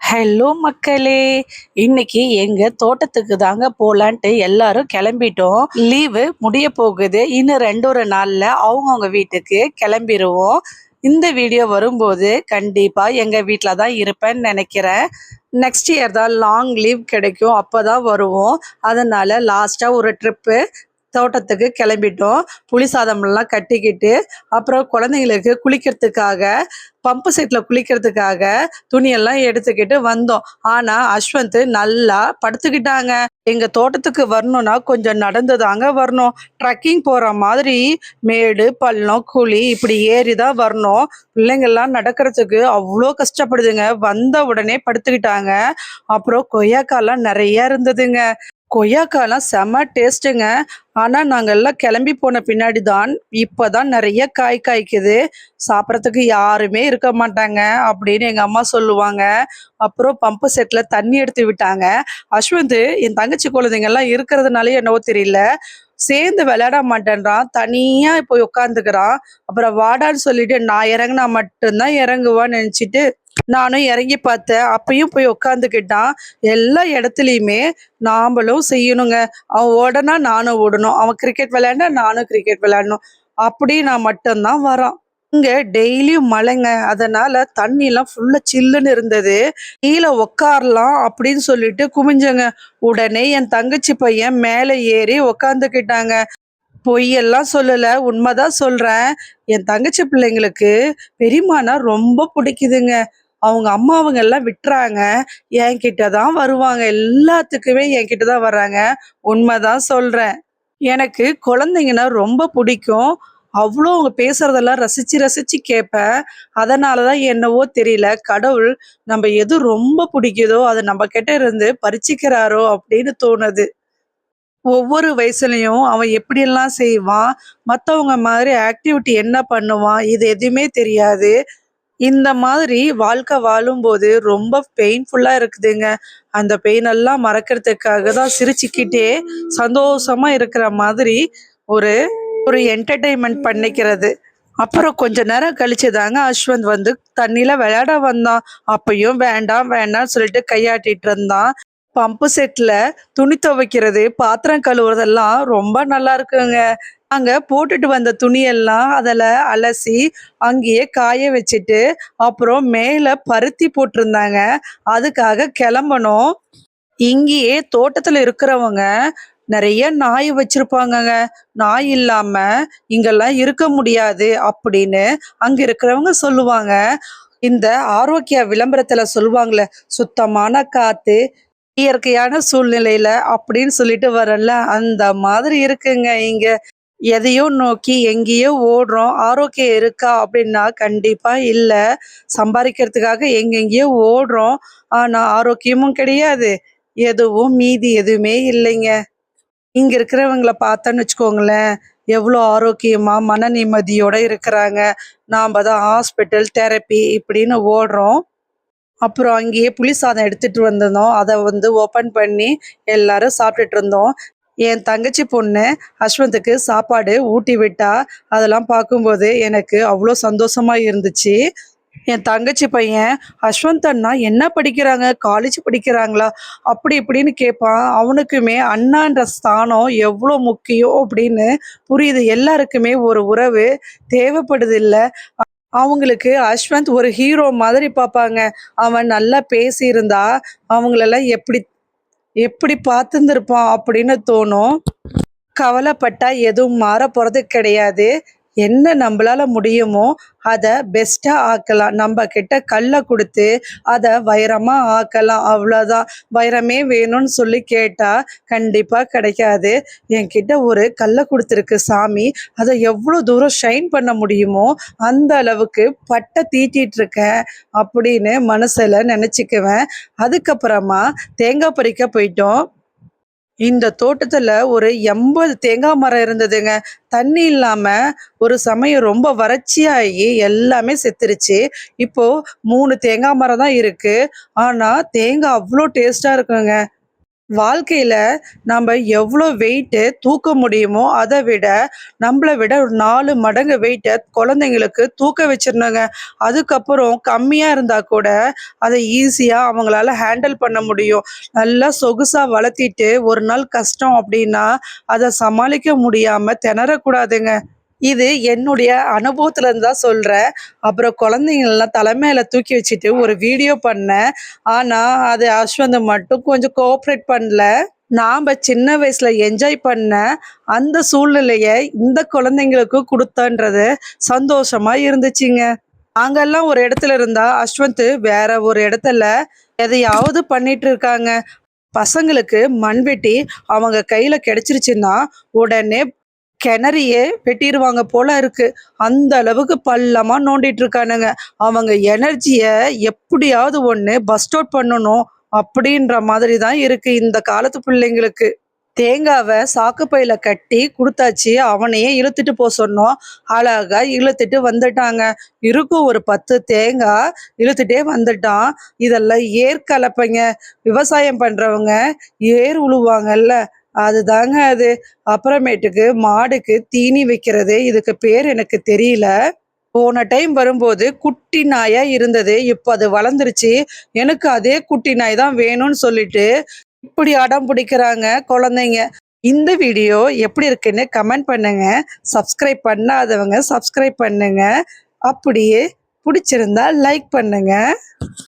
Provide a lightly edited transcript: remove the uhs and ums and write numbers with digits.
Hello மக்களே! இன்னைக்கு எங்க தோட்டத்துக்கு தாங்க போலான்ட்டு எல்லாரும் கிளம்பிட்டோம். லீவு முடிய போகுது. இன்னும் 2 1 நாள்ல அவங்கவங்க வீட்டுக்கு கிளம்பிருவோம். இந்த வீடியோ வரும்போது கண்டிப்பா எங்க வீட்ல தான் இருப்பேன்னு நெனைக்கிறேன். நெக்ஸ்ட் இயர் தான் லாங் லீவ் கிடைக்கும். அப்பதான் வருவோம். அதனால லாஸ்ட்டா ஒரு ட்ரிப்பு தோட்டத்துக்கு கிளம்பிட்டோம். புளி சாதம்லாம் கட்டிக்கிட்டு, அப்புறம் குழந்தைங்களுக்கு குளிக்கிறதுக்காக, பம்பு செட்ல குளிக்கிறதுக்காக துணியெல்லாம் எடுத்துக்கிட்டு வந்தோம். ஆனா, அஸ்வந்த் நல்லா படுத்துக்கிட்டாங்க. எங்க தோட்டத்துக்கு வரணும்னா கொஞ்சம் நடந்து தாங்க வரணும். ட்ரெக்கிங் போற மாதிரி மேடு, பள்ளம், குழி இப்படி ஏறி தான் வரணும். பிள்ளைங்கள்லாம் நடக்கிறதுக்கு அவ்ளோ கஷ்டப்படுதுங்க. வந்த உடனே படுத்துக்கிட்டாங்க. அப்புறம் கொய்யாக்காலாம் நெறைய இருந்ததுங்க. கொய்யாக்காலாம் செம்ம டேஸ்ட்டுங்க. ஆனா, நாங்க எல்லாம் கிளம்பி போன பின்னாடி தான், இப்பதான் நெறைய காய் காய்க்குது. சாப்பிடறதுக்கு யாருமே இருக்க மாட்டாங்க அப்படின்னு எங்க அம்மா சொல்லுவாங்க. அப்புறம் பம்பு செட்ல தண்ணி எடுத்து விட்டாங்க. அஸ்வந்த் என் தங்கச்சி குழந்தைங்கலாம் இருக்கிறதுனாலயோ என்னவோ தெரியல, சேர்ந்து விளையாட மாட்டேன்றான். தனியா போய் உட்காந்துக்கிறான். அப்புறம் வாடான்னு சொல்லிட்டு நான் இறங்குனா மட்டும் தான் இறங்குவான்னு நெனச்சுட்டு, நானும் இறங்கி பார்த்தேன். அப்பயும் போய் உட்காந்துக்கிட்டான். எல்லா இடத்துலயுமே நாமளும் செய்யணுங்க. அவன் ஓடனா நானும் ஓடணும். அவன் கிரிக்கெட் விளையாண்டா நானும் கிரிக்கெட் விளையாடணும். அப்படின்னா மட்டும் தான் வரான். இங்க டெய்லியும் மழைங்க. அதனால தண்ணிலாம் ஃபுல்லா சில்லுன்னு இருந்தது. கீழ உட்காரலாம் அப்படின்னு சொல்லிட்டு குமிஞ்சங்க. உடனே என் தங்கச்சி பையன் மேல ஏறி உட்காந்துக்கிட்டாங்க. பொய்யெல்லாம் சொல்லல. உண்மைதான் சொல்றேன். என் தங்கச்சி பிள்ளைங்களுக்கு பெரியம்மானா ரொம்ப பிடிக்குதுங்க. அவங்க அம்மாவுங்க எல்லாம் விட்டுறாங்க. என்கிட்ட தான் வருவாங்க. எல்லாத்துக்குமே என்கிட்ட தான் வர்றாங்க. உண்மைதான் சொல்றேன். எனக்கு குழந்தைங்கன்னா ரொம்ப பிடிக்கும். அவ்வளோ அவங்க பேசுறதெல்லாம் ரசிச்சு ரசிச்சு கேட்பேன். அதனால தான் என்னவோ தெரியல, கடவுள் நம்ம எது ரொம்ப பிடிக்குதோ அத நம்ம கிட்ட இருந்து பறிச்சுக்கிறாரோ அப்படின்னு தோணுது. ஒவ்வொரு வயசுலயும் அவன் எப்படியெல்லாம் செய்வான், மத்தவங்க மாதிரி ஆக்டிவிட்டி என்ன பண்ணுவான், இது எதுவுமே தெரியாது. இந்த மாதிரி வாழ்க்கை வாழும்போது ரொம்ப பெயின்ஃபுல்லா இருக்குதுங்க. அந்த பெயின் எல்லாம் மறக்கிறதுக்காக தான் சிரிச்சுக்கிட்டே சந்தோஷமா இருக்கிற மாதிரி ஒரு ஒரு என்டர்டெயின்மெண்ட் பண்ணிக்கிறது. அப்புறம் கொஞ்ச நேரம் கழிச்சு தாங்க அஸ்வந்த் வந்து தண்ணியில விளையாட வந்தான். அப்பயும் வேண்டாம் வேண்டாம்னு சொல்லிட்டு கையாட்டிட்டு இருந்தான். பம்பு செட்ல துணி துவைக்கிறது, பாத்திரம் கழுவுறதெல்லாம் ரொம்ப நல்லா இருக்குங்க. நாங்க போட்டுட்டு வந்த துணியெல்லாம் அதுல அலசி அங்கேயே காய வச்சுட்டு, அப்புறம் மேல பருத்தி போட்டிருந்தாங்க. அதுக்காக கிளம்பணும். இங்கேயே தோட்டத்துல இருக்கிறவங்க நெறைய நாய் வச்சிருப்பாங்கங்க. நாய் இல்லாம இங்கெல்லாம் இருக்க முடியாது அப்படின்னு அங்க இருக்கிறவங்க சொல்லுவாங்க. இந்த ஆரோக்கிய விளம்பரத்துல சொல்லுவாங்கல்ல, சுத்தமான காத்து, இயற்கையான சூழ்நிலையில அப்படின்னு சொல்லிட்டு வரல, அந்த மாதிரி இருக்குங்க இங்க. எதையோ நோக்கி எங்கேயோ ஓடுறோம். ஆரோக்கியம் இருக்கா அப்படின்னா கண்டிப்பா இல்ல. சம்பாதிக்கிறதுக்காக எங்கெங்கேயோ ஓடுறோம். ஆனா ஆரோக்கியமும் கிடையாது. எதுவும் மீதி எதுவுமே இல்லைங்க. இங்க இருக்கிறவங்கள பார்த்தோன்னு வச்சுக்கோங்களேன், எவ்வளோ ஆரோக்கியமா, மன நிம்மதியோட இருக்கிறாங்க. நாம தான் ஹாஸ்பிட்டல், தெரப்பி இப்படின்னு ஓடுறோம். அப்புறம் அங்கேயே புளி சாதம் எடுத்துட்டு வந்திருந்தோம். அத வந்து ஓப்பன் பண்ணி எல்லாரும் சாப்பிட்டுட்டு இருந்தோம். என் தங்கச்சி பொண்ணு அஸ்வந்துக்கு சாப்பாடு ஊட்டி விட்டா. அதெல்லாம் பார்க்கும்போது எனக்கு அவ்ளோ சந்தோஷமா இருந்துச்சு. என் தங்கச்சி பையன், "அஸ்வந்த் அண்ணா என்ன படிக்கிறாங்க? காலேஜ் படிக்கிறாங்களா?" அப்படி இப்படின்னு கேட்பான். அவனுக்குமே அண்ணான்ற ஸ்தானம் எவ்வளோ முக்கியம் அப்படின்னு புரியுது. எல்லாருக்குமே ஒரு உறவு தேவைப்படுதுல்ல. அவங்களுக்கு அஸ்வந்த் ஒரு ஹீரோ மாதிரி பார்ப்பாங்க. அவன் நல்லா பேசியிருந்தா, அவங்களெல்லாம் எப்படி எப்படி பார்த்துருந்துருப்பான் அப்படின்னு தோணும். கவலைப்பட்டா எதுவும் மாறப் போறது கிடையாது. என்ன நம்பளால முடியுமோ அத பெஸ்ட்டா ஆக்கலாம். நம்ப கிட்ட கல்ல குடுத்து அத வைரமா ஆக்கலாம். அவ்வளோதான். வைரமே வேணும்னு சொல்லி கேட்டா கண்டிப்பா கிடைக்காது. என்கிட்ட ஒரு கல்ல குடுத்துருக்கு சாமி. அத எவ்வளோ தூரம் ஷைன் பண்ண முடியுமோ அந்த அளவுக்கு பட்ட தீட்டிட்டு இருக்கேன் அப்படின்னு மனசுல நெனச்சுக்குவேன். அதுக்கப்புறமா தேங்காய் பறிக்க போயிட்டோம். இந்த தோட்டத்துல ஒரு 80 தேங்காய் மரம் இருந்ததுங்க. தண்ணி இல்லாம ஒரு சமயம் ரொம்ப வறட்சியாகி எல்லாமே செத்துருச்சு. இப்போ 3 தேங்காய் மரம் தான் இருக்கு. ஆனா தேங்காய் அவ்ளோ டேஸ்ட்டா இருக்குங்க. வாழ்க்கையில நம்ம எவ்வளோ வெயிட்டு தூக்க முடியுமோ, அத விட நம்மள விட ஒரு 4 மடங்கு வெயிட்ட குழந்தைங்களுக்கு தூக்க வச்சிரணுங்க. அதுக்கப்புறம் கம்மியா இருந்தா கூட, அத ஈஸியா அவங்களால ஹேண்டில் பண்ண முடியும். நல்லா சொகுசா வளர்த்திட்டு, ஒரு நாள் கஷ்டம் அப்டின்னா, அத சமாளிக்க முடியாம திணறக்கூடாதுங்க. இது என்னுடைய அனுபவத்துல இருந்து தான் சொல்றேன். அப்புறம் குழந்தைங்களலாம் தல மேல தூக்கி வச்சுட்டு ஒரு வீடியோ பண்ணேன். ஆனா, அது அஸ்வந்த் மட்டும் கொஞ்சம் கோஆப்ரேட் பண்ணல. நாம சின்ன வயசுல என்ஜாய் பண்ண அந்த சூழ்நிலைய இந்த குழந்தைங்களுக்கு குடுத்தன்றது சந்தோஷமா இருந்துச்சுங்க. நாங்கலாம் ஒரு இடத்துல இருந்தா, அஸ்வந்த் வேற ஒரு இடத்துல எதையாவது பண்ணிட்டு இருக்காங்க. பசங்களுக்கு மண்வெட்டி அவங்க கையில கிடைச்சிருச்சுன்னா, உடனே கிணறையே வெட்டிருவாங்க போல இருக்கு. அந்த அளவுக்கு பள்ளமா நோண்டிட்டு இருக்கானுங்க. அவங்க எனர்ஜிய எப்படியாவது ஒண்ணு பர்ஸ்ட் அவுட் பண்ணணும் அப்படின்ற மாதிரி தான் இருக்கு இந்த காலத்து பிள்ளைங்களுக்கு. தேங்காவ சாக்கு பையில கட்டி குடுத்தாச்சு. அவனையே இழுத்துட்டு சொன்னோம். அழகா இழுத்துட்டு வந்துட்டாங்க. இருக்கும் ஒரு 10 தேங்கா இழுத்துட்டே வந்துட்டான். இதெல்லாம் ஏர் கலப்பைங்க. விவசாயம் பண்றவங்க ஏர் உழுவாங்கல்ல, அதுதாங்க அது. அப்புறமேட்டுக்கு மாடுக்கு தீனி வைக்கிறது. இதுக்கு பேர் எனக்கு தெரியல. போன டைம் வரும்போது குட்டி நாயா இருந்தது. இப்ப அது வளர்ந்துருச்சு. எனக்கு அதே குட்டி நாய் தான் வேணும்னு சொல்லிட்டு, இப்படி அடம் பிடிக்கிறாங்க குழந்தைங்க. இந்த வீடியோ எப்படி இருக்குன்னு கமெண்ட் பண்ணுங்க. சப்ஸ்கிரைப் பண்ணாதவங்க சப்ஸ்கிரைப் பண்ணுங்க. அப்படியே புடிச்சிருந்தா லைக் பண்ணுங்க.